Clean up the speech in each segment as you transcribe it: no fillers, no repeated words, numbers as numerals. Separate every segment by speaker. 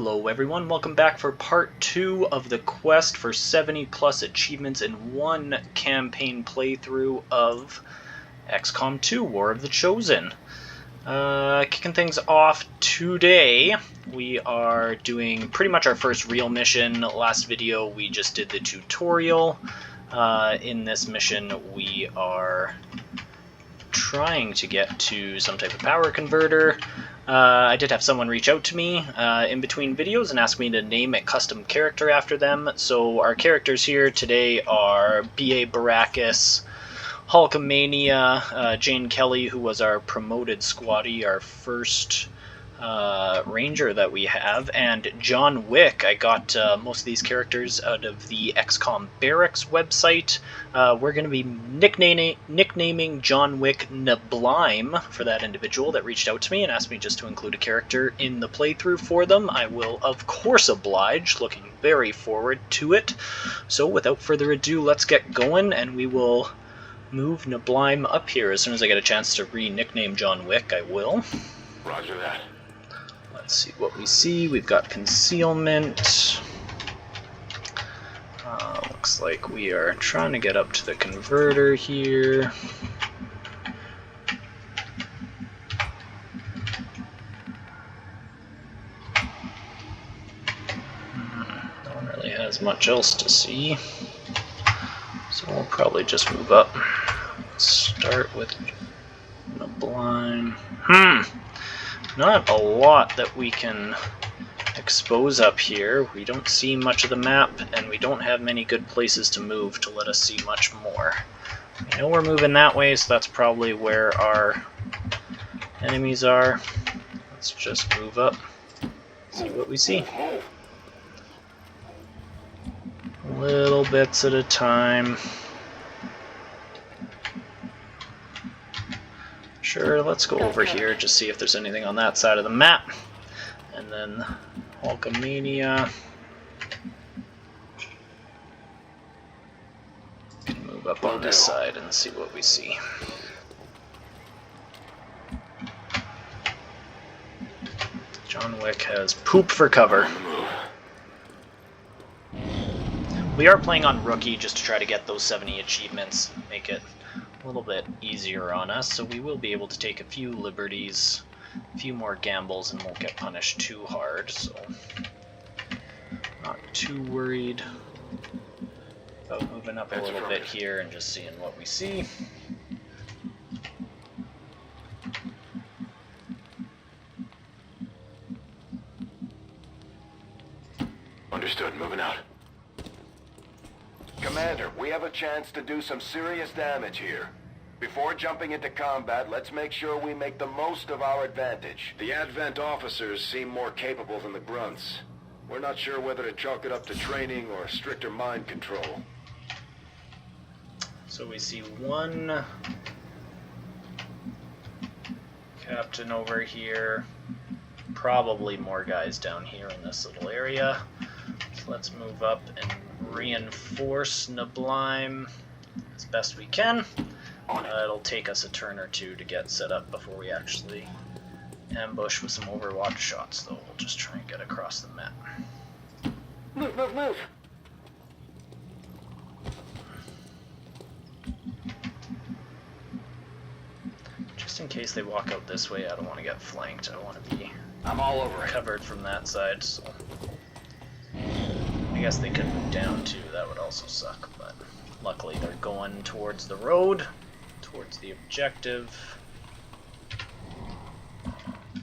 Speaker 1: Hello everyone, welcome back for part 2 of the quest for 70 plus achievements in one campaign playthrough of XCOM 2, War of the Chosen. Kicking things off today, we are doing pretty much our first real mission. Last video we just did the tutorial. In this mission we are trying to get to some type of power converter. I did have someone reach out to me in between videos and ask me to name a custom character after them. So our characters here today are B.A. Baracus, Hulkamania, Jane Kelly, who was our promoted squattee, our first ranger that we have, and John Wick. I got most of these characters out of the XCOM Barracks website. We're going to be nicknaming John Wick Nablime for that individual that reached out to me and asked me just to include a character in the playthrough for them. I will, of course, oblige, looking very forward to it. So without further ado, let's get going, and we will move Nablime up here. As soon as I get a chance to re-nickname John Wick, I will.
Speaker 2: Roger that.
Speaker 1: Let's see what we see. We've got concealment. Looks like we are trying to get up to the converter here. No one really has much else to see, so we'll probably just move up. Let's start with Nablime. Not a lot that we can expose up here. We don't see much of the map, and we don't have many good places to move to let us see much more. We know we're moving that way, so that's probably where our enemies are. Let's just move up, see what we see. Little bits at a time. Sure, let's go over here, just see if there's anything on that side of the map. And then Hulkamania. Can move up on this side and see what we see. John Wick has poop for cover. We are playing on Rookie just to try to get those 70 achievements, make it a little bit easier on us, so we will be able to take a few liberties, a few more gambles, and won't get punished too hard, so not too worried about moving up a little bit here and just seeing what we see.
Speaker 2: Understood, moving out.
Speaker 3: Commander, we have a chance to do some serious damage here. Before jumping into combat, let's make sure we make the most of our advantage. The Advent officers seem more capable than the grunts. We're not sure whether to chalk it up to training or stricter mind control.
Speaker 1: So we see one captain over here, probably more guys down here in this little area. So let's move up and reinforce Nablime as best we can. It'll take us a turn or two to get set up before we actually ambush with some Overwatch shots, though. We'll just try and get across the map.
Speaker 3: Move, move, move!
Speaker 1: Just in case they walk out this way, I don't want to get flanked. I want to be
Speaker 3: I'm all over it.
Speaker 1: Covered from that side, so I guess they could move down too. That would also suck, but luckily they're going towards the road, towards the objective.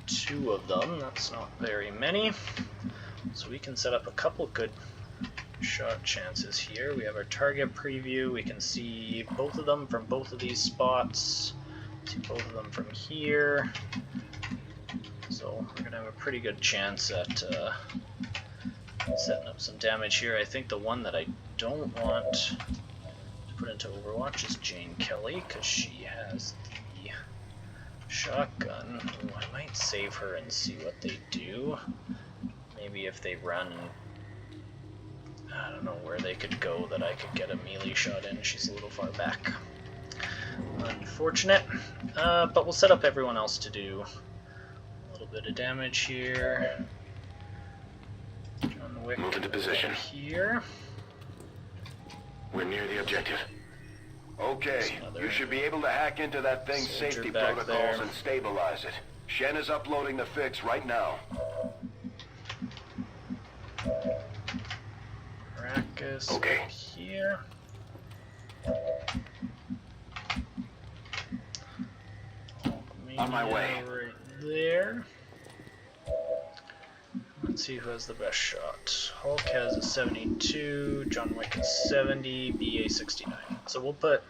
Speaker 1: 2 of them, that's not very many. So we can set up a couple good shot chances here. We have our target preview. We can see both of them from both of these spots. See both of them from here. So we're going to have a pretty good chance at setting up some damage here. I think the one that I don't want to put into Overwatch is Jane Kelly, because she has the shotgun. Ooh, I might save her and see what they do. Maybe if they run, I don't know where they could go that I could get a melee shot in. She's a little far back. Unfortunate, but we'll set up everyone else to do a little bit of damage here. Wick
Speaker 2: Move into position.
Speaker 1: here.
Speaker 2: We're near the objective.
Speaker 3: Okay,
Speaker 1: Another
Speaker 3: you should be able to hack into that thing's
Speaker 1: soldier
Speaker 3: safety
Speaker 1: back
Speaker 3: protocols
Speaker 1: there.
Speaker 3: and stabilize it. Shen is uploading the fix right now.
Speaker 1: Rackus
Speaker 2: Okay.
Speaker 1: up here.
Speaker 3: On my way.
Speaker 1: Right there. Let's see who has the best shot. Hulk has a 72, John Wick is 70, BA 69. So we'll put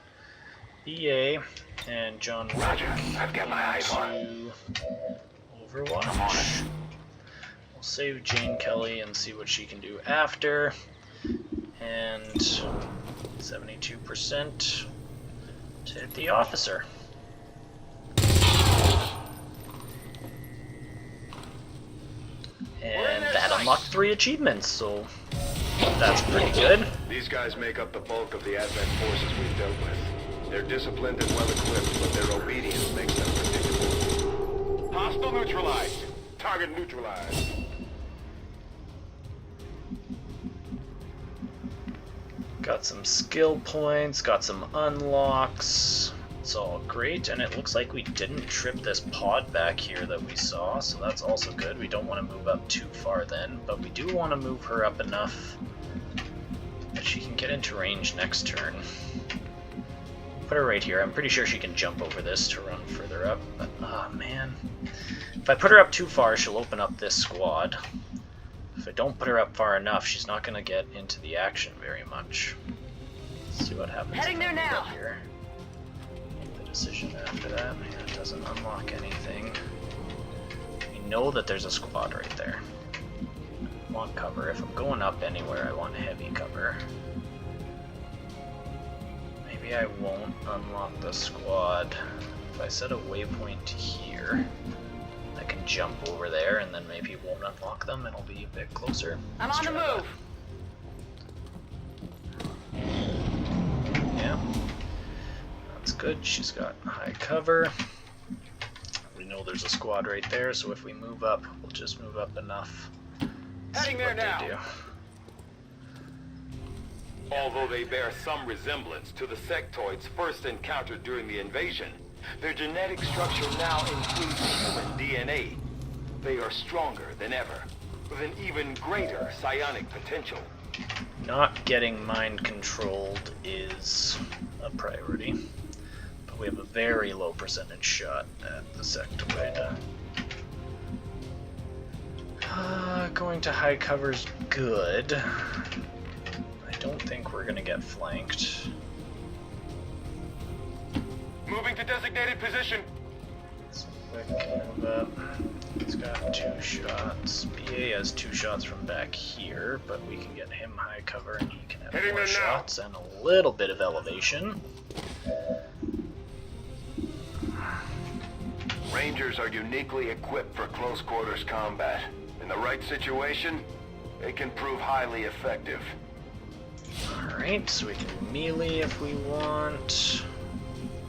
Speaker 1: BA and John Wick
Speaker 2: Roger. I've got my eyes on.
Speaker 1: to
Speaker 2: I'm on
Speaker 1: Overwatch.
Speaker 2: it.
Speaker 1: We'll save Jane Kelly and see what she can do after. And 72% to hit the officer. And that unlocked 3 achievements, so that's pretty good.
Speaker 3: These guys make up the bulk of the Advent forces we've dealt with. They're disciplined and well-equipped, but their obedience makes them predictable. Hostile neutralized. Target neutralized.
Speaker 1: Got some skill points, got some unlocks. It's all great, and it looks like we didn't trip this pod back here that we saw, so that's also good. We don't want to move up too far then, but we do want to move her up enough that she can get into range next turn. Put her right here. I'm pretty sure she can jump over this to run further up, but oh man. If I put her up too far, she'll open up this squad. If I don't put her up far enough, she's not going to get into the action very much. Let's see what happens.
Speaker 4: Heading there now.
Speaker 1: Here. Make the decision after that. Yeah, it doesn't unlock anything. We know that there's a squad right there. I want cover. If I'm going up anywhere, I want heavy cover. Maybe I won't unlock the squad. If I set a waypoint here, I can jump over there and then maybe it won't unlock them and I'll be a bit closer.
Speaker 4: I'm
Speaker 1: Let's
Speaker 4: on the
Speaker 1: try
Speaker 4: move.
Speaker 1: that. Yeah. That's good. She's got high cover. We know there's a squad right there, so if we move up, we'll just move up enough.
Speaker 3: Heading there now.
Speaker 1: Do.
Speaker 5: Although they bear some resemblance to the sectoids first encountered during the invasion, their genetic structure now includes human DNA. They are stronger than ever, with an even greater psionic potential.
Speaker 1: Not getting mind controlled is a priority, but we have a very low percentage shot at the sectoid. Going to high cover's good. I don't think we're gonna get flanked.
Speaker 3: Moving to designated position.
Speaker 1: So quick move up. He's got 2 shots. BA has 2 shots from back here, but we can get him high cover and he can have
Speaker 3: Hitting
Speaker 1: more
Speaker 3: them now.
Speaker 1: shots and a little bit of elevation.
Speaker 3: Rangers are uniquely equipped for close quarters combat. In the right situation, they can prove highly effective.
Speaker 1: Alright, so we can melee if we want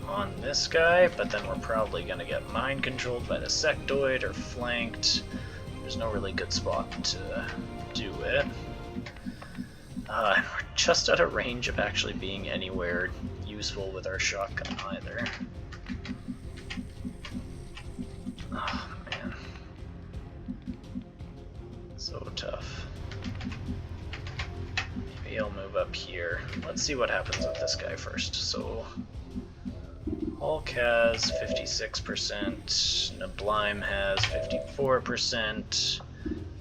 Speaker 1: on this guy, but then we're probably going to get mind controlled by the sectoid or flanked. There's no really good spot to do it. We're just out of range of actually being anywhere useful with our shotgun either. Oh man. So tough. Maybe I'll move up here. Let's see what happens with this guy first. So Hulk has 56%, Nablime has 54%,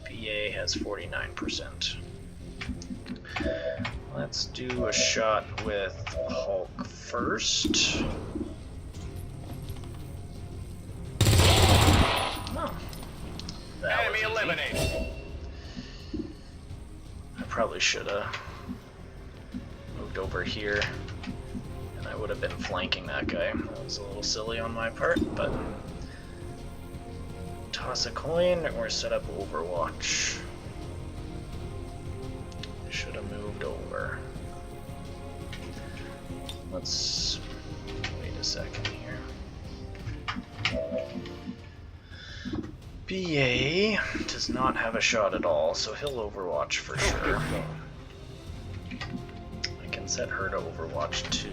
Speaker 1: BA has 49%. Let's do a shot with Hulk first. Oh, that
Speaker 3: Enemy
Speaker 1: was easy.
Speaker 3: eliminated.
Speaker 1: I probably should have moved over here, and I would have been flanking that guy. That was a little silly on my part, but toss a coin or set up Overwatch. Should have moved over. Let's wait a second here. BA does not have a shot at all, so he'll overwatch for sure. I can set her to overwatch too.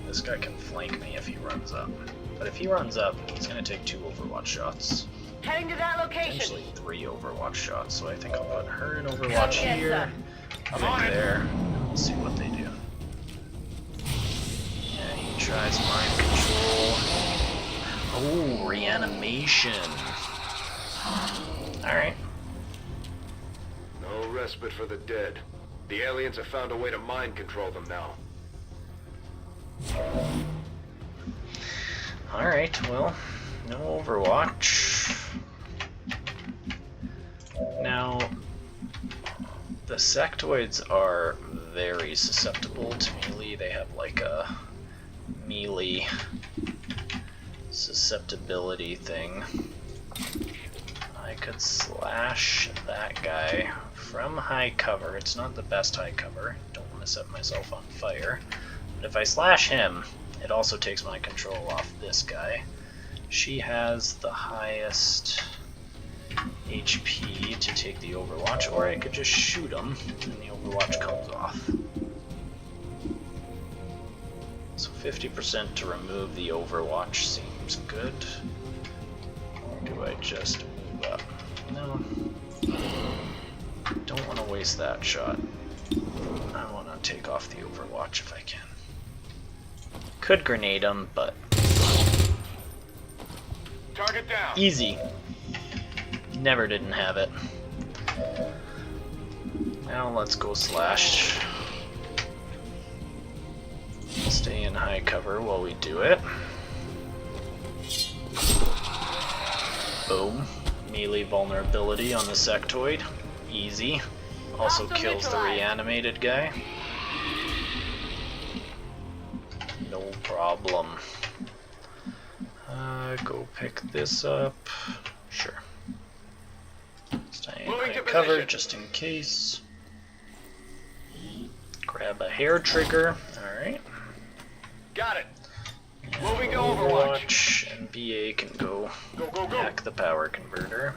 Speaker 1: This guy can flank me if he runs up. But if he runs up, he's going to take 2 overwatch shots.
Speaker 4: Heading to that location.
Speaker 1: Potentially 3 overwatch shots, so I think I'll put her in overwatch here. Come there. We'll see what they do. Yeah, he tries mind control. Oh, reanimation. Alright.
Speaker 3: No respite for the dead. The aliens have found a way to mind control them now.
Speaker 1: Alright, well, no overwatch. Now, the sectoids are very susceptible to melee. They have like a melee susceptibility thing. I could slash that guy from high cover. It's not the best high cover. Don't want to set myself on fire. But if I slash him, it also takes my control off this guy. She has the highest HP to take the overwatch, or I could just shoot him and the overwatch comes off. So 50% to remove the overwatch seems good. Or do I just move up? No. Don't want to waste that shot. I want to take off the overwatch if I can. Could grenade him, but
Speaker 3: Target down.
Speaker 1: easy. Never didn't have it. Now let's go slash. Stay in high cover while we do it. Boom. Melee vulnerability on the sectoid. Easy. Also kills the reanimated guy. No problem. Go pick this up. Sure. Stay in high cover just in case. Grab a hair trigger. Alright.
Speaker 3: Got it.
Speaker 1: And
Speaker 3: Moving to Overwatch.
Speaker 1: And BA can go
Speaker 3: Go.
Speaker 1: hack the power converter.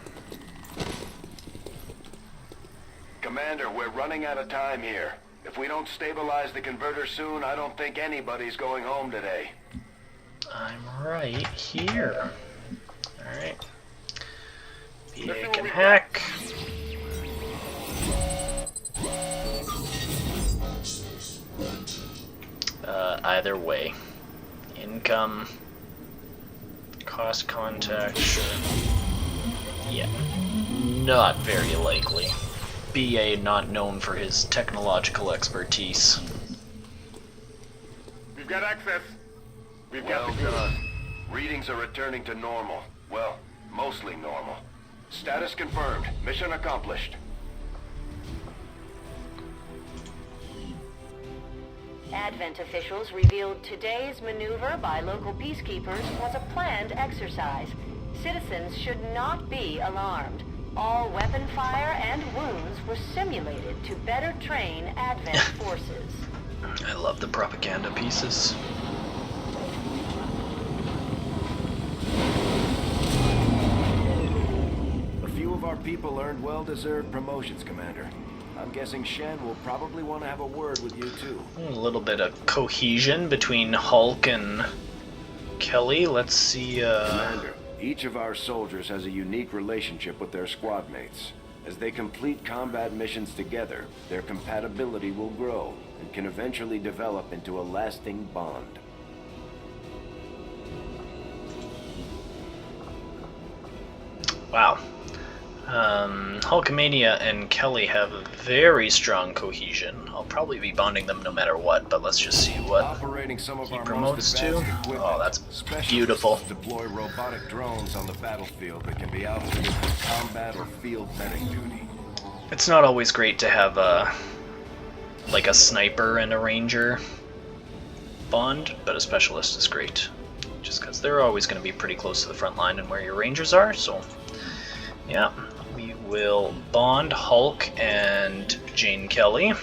Speaker 3: Commander, we're running out of time here. If we don't stabilize the converter soon, I don't think anybody's going home today.
Speaker 1: I'm right here. Alright. BA can hack. Either way. Income. Cost contact, sure. Yeah. Not very likely. BA not known for his technological expertise.
Speaker 3: We've got access. Well done. Readings are returning to normal. Well, mostly normal. Status confirmed. Mission accomplished.
Speaker 4: Advent officials revealed today's maneuver by local peacekeepers was a planned exercise. Citizens should not be alarmed. All weapon fire and wounds were simulated to better train Advent forces.
Speaker 1: I love the propaganda pieces.
Speaker 3: A few of our people earned well-deserved promotions, Commander. I'm guessing Shen will probably want to have a word with you, too.
Speaker 1: A little bit of cohesion between Hulk and Kelly. Let's see,
Speaker 3: Commander, each of our soldiers has a unique relationship with their squad mates. As they complete combat missions together, their compatibility will grow and can eventually develop into a lasting bond.
Speaker 1: wow. Hulkamania and Kelly have a very strong cohesion. I'll probably be bonding them no matter what, but let's just see what
Speaker 3: Operating some of
Speaker 1: he
Speaker 3: our
Speaker 1: promotes
Speaker 3: most
Speaker 1: to.
Speaker 3: advanced equipment,
Speaker 1: Oh, that's
Speaker 3: specialists
Speaker 1: beautiful.
Speaker 3: deploy robotic drones on the battlefield that can be outfitted for combat or field medic duty.
Speaker 1: It's not always great to have like a sniper and a ranger bond, but a specialist is great. Just because they're always going to be pretty close to the front line and where your rangers are, so yeah. We will bond Hulk and Jane Kelly.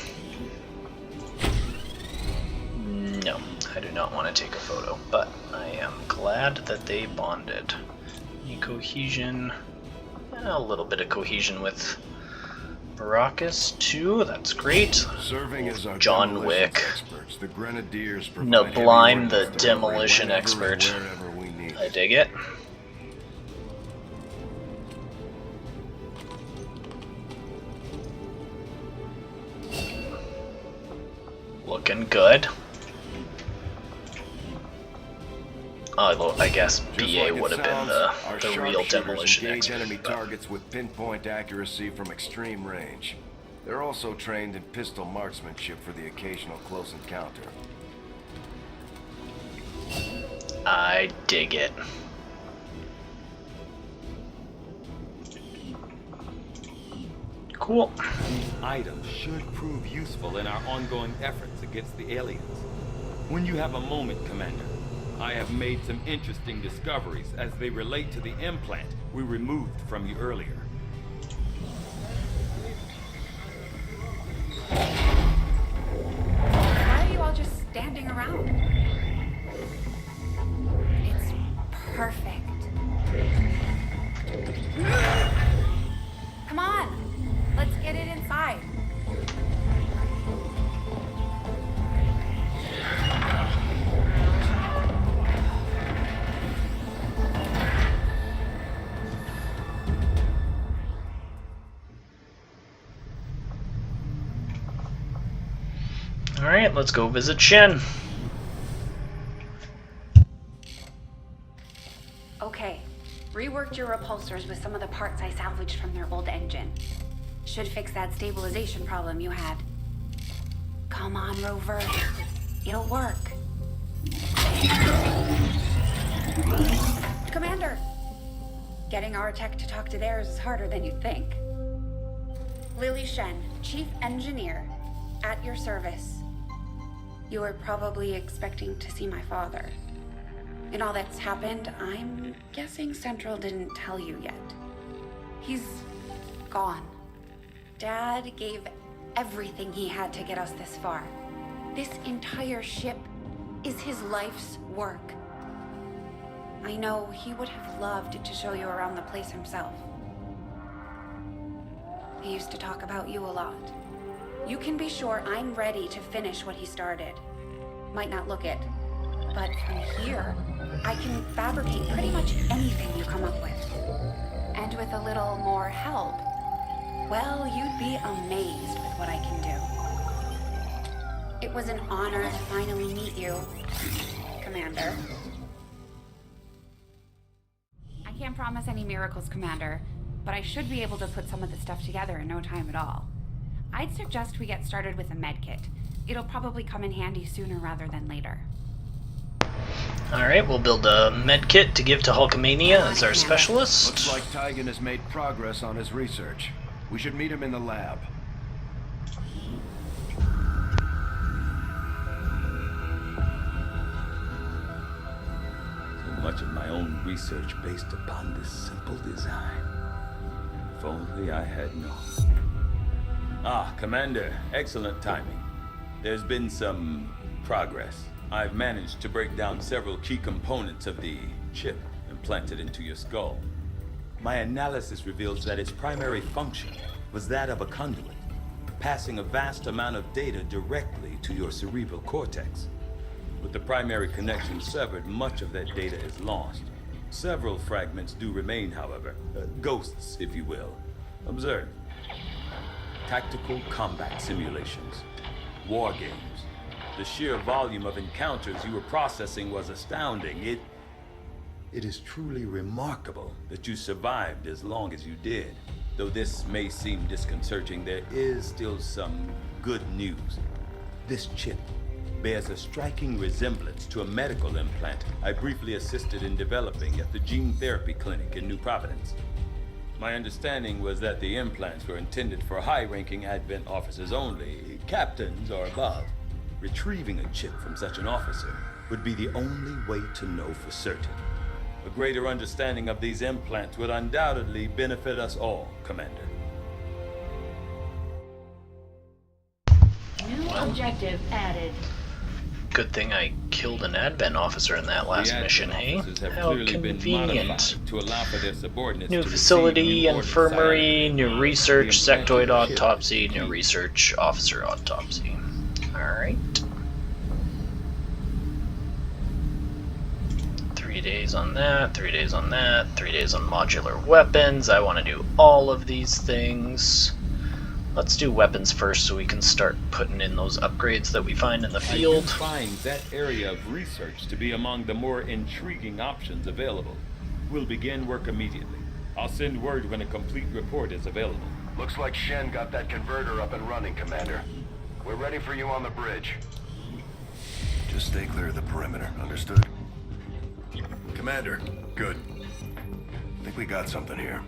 Speaker 1: No, I do not want to take a photo, but I am glad that they bonded. Any cohesion? A little bit of cohesion with Baracus too. That's great.
Speaker 3: Serving as our
Speaker 1: John
Speaker 3: demolitions
Speaker 1: Wick.
Speaker 3: experts, the Grenadiers provide
Speaker 1: Nablime,
Speaker 3: heavy
Speaker 1: the
Speaker 3: ordnance delivery
Speaker 1: demolition
Speaker 3: whenever
Speaker 1: expert.
Speaker 3: and wherever we need
Speaker 1: I
Speaker 3: it.
Speaker 1: dig it. Looking good. Although I guess
Speaker 3: Just
Speaker 1: BA
Speaker 3: like it
Speaker 1: would have been
Speaker 3: sounds, our
Speaker 1: the real
Speaker 3: sharpshooters
Speaker 1: demolition
Speaker 3: engage
Speaker 1: expert.
Speaker 3: enemy
Speaker 1: but-
Speaker 3: targets with pinpoint accuracy from extreme range. They're also trained in pistol marksmanship for the occasional close encounter.
Speaker 1: I dig it. Cool.
Speaker 5: These items should prove useful in our ongoing efforts against the aliens. When you have a moment, Commander, I have made some interesting discoveries as they relate to the implant we removed from you earlier.
Speaker 6: Why are you all just standing around? It's perfect. Come on, let's get it inside.
Speaker 1: Alright, let's go visit Shen.
Speaker 6: Okay, reworked your repulsors with some of the parts I salvaged from their old engine. Should fix that stabilization problem you had. Come on, Rover. It'll work. Commander! Getting our tech to talk to theirs is harder than you'd think. Lily Shen, Chief Engineer, at your service. You were probably expecting to see my father. In all that's happened, I'm guessing Central didn't tell you yet. He's gone. Dad gave everything he had to get us this far. This entire ship is his life's work. I know he would have loved to show you around the place himself. He used to talk about you a lot. You can be sure I'm ready to finish what he started. Might not look it, but from here, I can fabricate pretty much anything you come up with. And with a little more help, well, you'd be amazed with what I can do. It was an honor to finally meet you, Commander. I can't promise any miracles, Commander, but I should be able to put some of the stuff together in no time at all. I'd suggest we get started with a med kit. It'll probably come in handy sooner rather than later.
Speaker 1: Alright, we'll build a med kit to give to Hulkamania as our specialist.
Speaker 3: Looks like Tygan has made progress on his research. We should meet him in the lab.
Speaker 5: So much of my own research based upon this simple design. If only I had known. Ah, Commander, excellent timing. There's been some progress. I've managed to break down several key components of the chip implanted into your skull. My analysis reveals that its primary function was that of a conduit, passing a vast amount of data directly to your cerebral cortex. With the primary connection severed, much of that data is lost. Several fragments do remain, however, ghosts, if you will. Observe. Tactical combat simulations, war games. The sheer volume of encounters you were processing was astounding. It is truly remarkable that you survived as long as you did. Though this may seem disconcerting, there is still some good news. This chip bears a striking resemblance to a medical implant I briefly assisted in developing at the gene therapy clinic in New Providence. My understanding was that the implants were intended for high-ranking Advent officers only, captains or above. Retrieving a chip from such an officer would be the only way to know for certain. A greater understanding of these implants would undoubtedly benefit us all, Commander.
Speaker 4: New objective added.
Speaker 1: Good thing I killed an Advent officer in that last mission, hey? How convenient.
Speaker 5: To allow for their subordinates
Speaker 1: New
Speaker 5: to
Speaker 1: facility,
Speaker 5: receive new orders
Speaker 1: infirmary,
Speaker 5: silently.
Speaker 1: new research,
Speaker 5: The
Speaker 1: sectoid
Speaker 5: objective is
Speaker 1: autopsy, new
Speaker 5: key.
Speaker 1: research, officer autopsy. Alright. 3 days on that, 3 days on that, 3 days on modular weapons. I want to do all of these things. Let's do weapons first so we can start putting in those upgrades that we find in the
Speaker 5: I do
Speaker 1: field.
Speaker 5: find that area of research to be among the more intriguing options available. We'll begin work immediately. I'll send word when a complete report is available.
Speaker 3: Looks like Shen got that converter up and running, Commander. We're ready for you on the bridge. Just stay clear of the perimeter, understood? Commander, good. I think we got something here.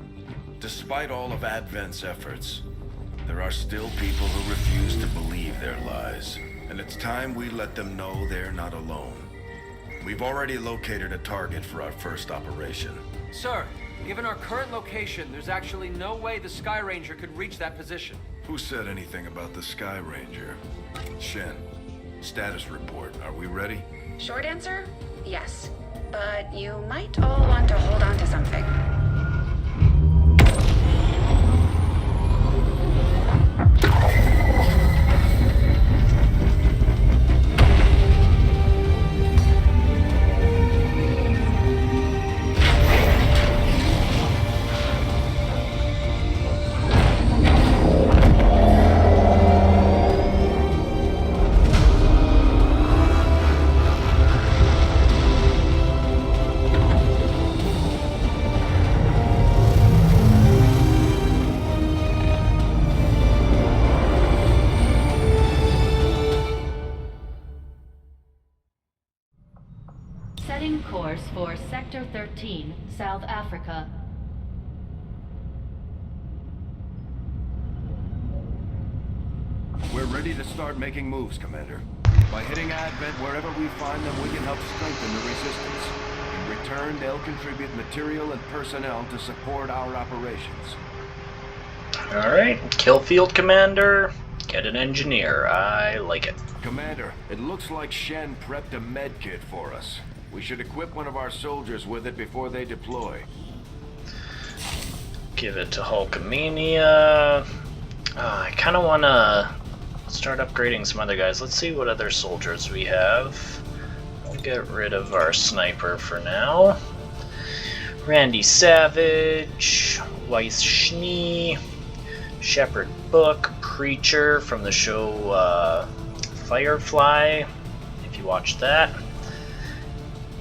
Speaker 3: Despite all of Advent's efforts, there are still people who refuse to believe their lies. And it's time we let them know they're not alone. We've already located a target for our first operation.
Speaker 7: Sir, given our current location, there's actually no way the Sky Ranger could reach that position.
Speaker 3: Who said anything about the Sky Ranger? Shen, status report. Are we ready?
Speaker 6: Short answer, yes. But you might all want to hold on to something.
Speaker 8: Setting course for Sector 13, South Africa.
Speaker 3: We're ready to start making moves, Commander. By hitting Advent wherever we find them, we can help strengthen the resistance. In return, they'll contribute material and personnel to support our operations.
Speaker 1: Alright, kill field commander, get an engineer. I like it.
Speaker 3: Commander, it looks like Shen prepped a med kit for us. We should equip one of our soldiers with it before they deploy.
Speaker 1: Give it to Hulkamania. I kind of want to start upgrading some other guys. Let's see what other soldiers we have. We'll get rid of our sniper for now. Randy Savage, Weiss Schnee, Shepherd Book, Preacher from the show Firefly, if you watched that.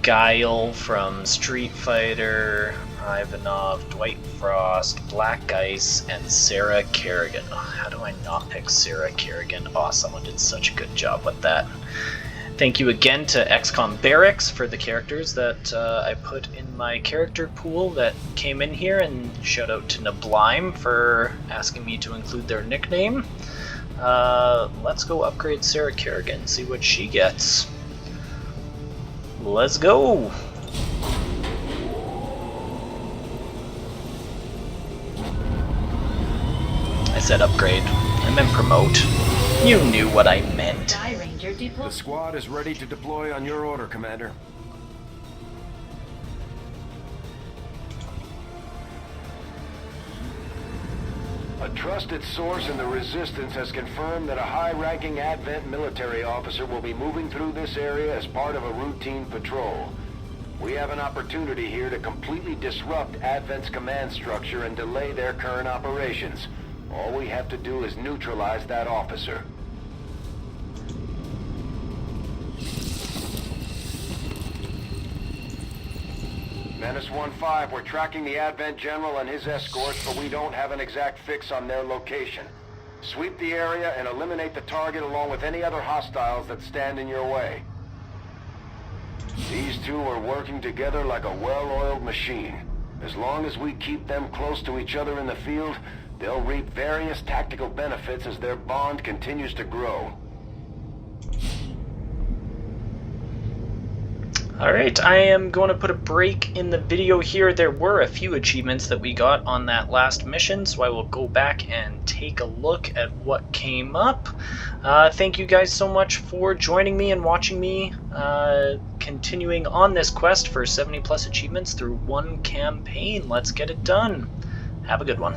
Speaker 1: Guile from Street Fighter, Ivanov, Dwight Frost, Black Ice, and Sarah Kerrigan. Oh, how do I not pick Sarah Kerrigan? Oh, someone did such a good job with that. Thank you again to XCOM Barracks for the characters that I put in my character pool that came in here, and shout out to Nablime for asking me to include their nickname. Let's go upgrade Sarah Kerrigan, see what she gets. Let's go! I said upgrade. I meant promote. You knew what I meant.
Speaker 8: Sky Ranger deploy.
Speaker 3: The squad is ready to deploy on your order, Commander. A trusted source in the Resistance has confirmed that a high-ranking Advent military officer will be moving through this area as part of a routine patrol. We have an opportunity here to completely disrupt Advent's command structure and delay their current operations. All we have to do is neutralize that officer. Menace 1-5, we're tracking the Advent General and his escorts, but we don't have an exact fix on their location. Sweep the area and eliminate the target along with any other hostiles that stand in your way. These two are working together like a well-oiled machine. As long as we keep them close to each other in the field, they'll reap various tactical benefits as their bond continues to grow.
Speaker 1: Alright, I am going to put a break in the video here. There were a few achievements that we got on that last mission, so I will go back and take a look at what came up. Thank you guys so much for joining me and watching me continuing on this quest for 70 plus achievements through one campaign. Let's get it done. Have a good one.